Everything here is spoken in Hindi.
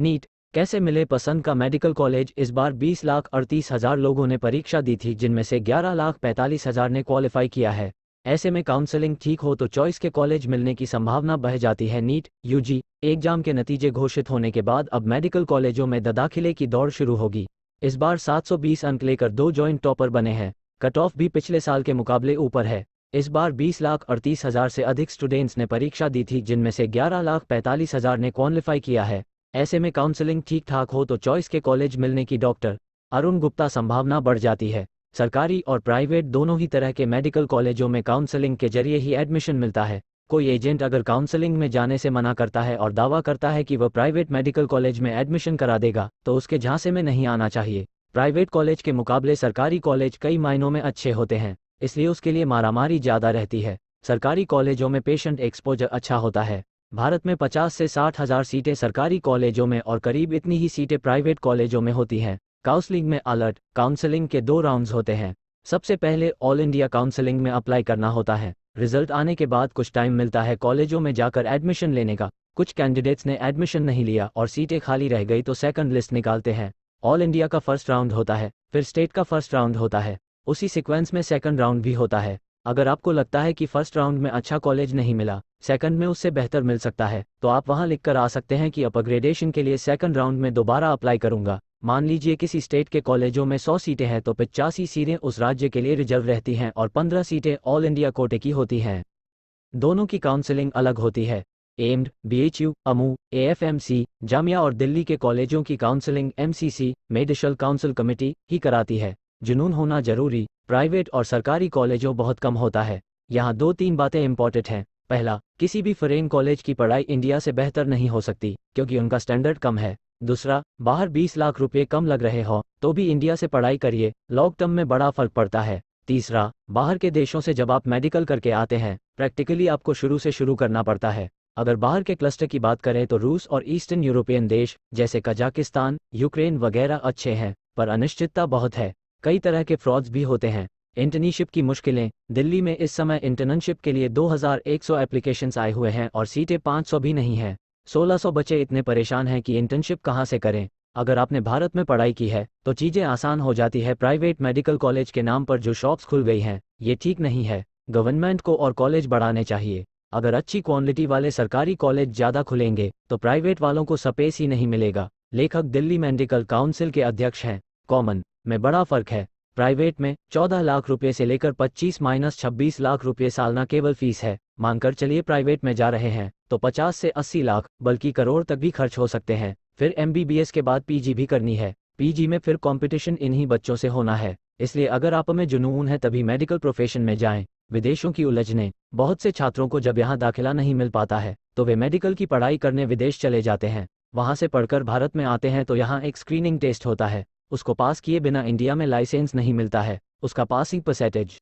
नीट कैसे मिले पसंद का मेडिकल कॉलेज। इस बार 20,38,000 लोगों ने परीक्षा दी थी, जिनमें से 11,45,000 ने क्वालिफाई किया है। ऐसे में काउंसलिंग ठीक हो तो चॉइस के कॉलेज मिलने की संभावना बढ़ जाती है। नीट यूजी एग्जाम के नतीजे घोषित होने के बाद अब मेडिकल कॉलेजों में दाखिले की दौड़ शुरू होगी। इस बार 720 अंक लेकर 2 जॉइंट टॉपर बने हैं। कट ऑफ भी पिछले साल के मुकाबले ऊपर है। इस बार 20,38,000 से अधिक स्टूडेंट्स ने परीक्षा दी थी, जिनमें से 11,45,000 ने क्वालिफाई किया है। ऐसे में काउंसलिंग ठीक ठाक हो तो चॉइस के कॉलेज मिलने की डॉक्टर अरुण गुप्ता संभावना बढ़ जाती है। सरकारी और प्राइवेट दोनों ही तरह के मेडिकल कॉलेजों में काउंसलिंग के जरिए ही एडमिशन मिलता है। कोई एजेंट अगर काउंसलिंग में जाने से मना करता है और दावा करता है कि वह प्राइवेट मेडिकल कॉलेज में एडमिशन करा देगा, तो उसके झांसे में नहीं आना चाहिए। प्राइवेट कॉलेज के मुकाबले सरकारी कॉलेज कई मायनों में अच्छे होते हैं, इसलिए उसके लिए मारामारी ज़्यादा रहती है। सरकारी कॉलेजों में पेशेंट एक्सपोजर अच्छा होता है। भारत में 50 से 60 हज़ार सीटें सरकारी कॉलेजों में और करीब इतनी ही सीटें प्राइवेट कॉलेजों में होती हैं। काउंसलिंग में अलर्ट काउंसलिंग के 2 राउंड्स होते हैं। सबसे पहले ऑल इंडिया काउंसलिंग में अप्लाई करना होता है। रिजल्ट आने के बाद कुछ टाइम मिलता है कॉलेजों में जाकर एडमिशन लेने का। कुछ कैंडिडेट्स ने एडमिशन नहीं लिया और सीटें खाली रह गई तो सेकंड लिस्ट निकालते हैं। ऑल इंडिया का फर्स्ट राउंड होता है, फिर स्टेट का फर्स्ट राउंड होता है, उसी सीक्वेंस में सेकंड राउंड भी होता है। अगर आपको लगता है कि फर्स्ट राउंड में अच्छा कॉलेज नहीं मिला, सेकंड में उससे बेहतर मिल सकता है, तो आप वहां लिखकर आ सकते हैं कि अपग्रेडेशन के लिए सेकंड राउंड में दोबारा अप्लाई करूंगा। मान लीजिए किसी स्टेट के कॉलेजों में 100 सीटें हैं तो 85 सीटें उस राज्य के लिए रिजर्व रहती हैं और 15 सीटें ऑल इंडिया कोटे की होती हैं। दोनों की काउंसलिंग अलग होती है। एम्ड, बीएचयू, अमू, एएफएमसी, जामिया और दिल्ली के कॉलेजों की counselling MCC medical council committee ही कराती है। जुनून होना जरूरी प्राइवेट और सरकारी कॉलेजों बहुत कम होता है। यहाँ 2-3 बातें इंपॉर्टेंट हैं। पहला, किसी भी फॉरेन कॉलेज की पढ़ाई इंडिया से बेहतर नहीं हो सकती, क्योंकि उनका स्टैंडर्ड कम है। दूसरा, बाहर 20 लाख रुपए कम लग रहे हो तो भी इंडिया से पढ़ाई करिए, लॉन्ग टर्म में बड़ा फर्क पड़ता है। तीसरा, बाहर के देशों से जब आप मेडिकल करके आते हैं, प्रैक्टिकली आपको शुरू से शुरू करना पड़ता है। अगर बाहर के क्लस्टर की बात करें तो रूस और ईस्टर्न यूरोपियन देश जैसे कजाकिस्तान, यूक्रेन वगैरह अच्छे हैं, पर अनिश्चितता बहुत है। कई तरह के फ्रॉड्स भी होते हैं। इंटर्नशिप की मुश्किलें, दिल्ली में इस समय इंटर्नशिप के लिए 2100 एप्लीकेशंस आए हुए हैं और सीटें 500 भी नहीं हैं। 1600 बच्चे इतने परेशान हैं कि इंटर्नशिप कहाँ से करें। अगर आपने भारत में पढ़ाई की है तो चीज़ें आसान हो जाती है। प्राइवेट मेडिकल कॉलेज के नाम पर जो शॉप्स खुल गई हैं, ये ठीक नहीं है। गवर्नमेंट को और कॉलेज बढ़ाने चाहिए। अगर अच्छी क्वालिटी वाले सरकारी कॉलेज ज़्यादा खुलेंगे तो प्राइवेट वालों को स्पेस ही नहीं मिलेगा। लेखक दिल्ली मेडिकल काउंसिल के अध्यक्ष हैं। कॉमन में बड़ा फर्क है। प्राइवेट में 14 लाख रुपए से लेकर 25-26 लाख रुपए सालाना केवल फीस है। मानकर चलिए प्राइवेट में जा रहे हैं तो 50 से 80 लाख बल्कि करोड़ तक भी खर्च हो सकते हैं। फिर एमबीबीएस के बाद पीजी भी करनी है। पीजी में फिर कंपटीशन इन्हीं बच्चों से होना है। इसलिए अगर आप में जुनून है तभी मेडिकल प्रोफेशन में जाएं। विदेशों की उलझने, बहुत से छात्रों को जब यहाँ दाखिला नहीं मिल पाता है तो वे मेडिकल की पढ़ाई करने विदेश चले जाते हैं। वहाँ से पढ़कर भारत में आते हैं तो यहाँ एक स्क्रीनिंग टेस्ट होता है। उसको पास किए बिना इंडिया में लाइसेंस नहीं मिलता है। उसका पासिंग परसेंटेज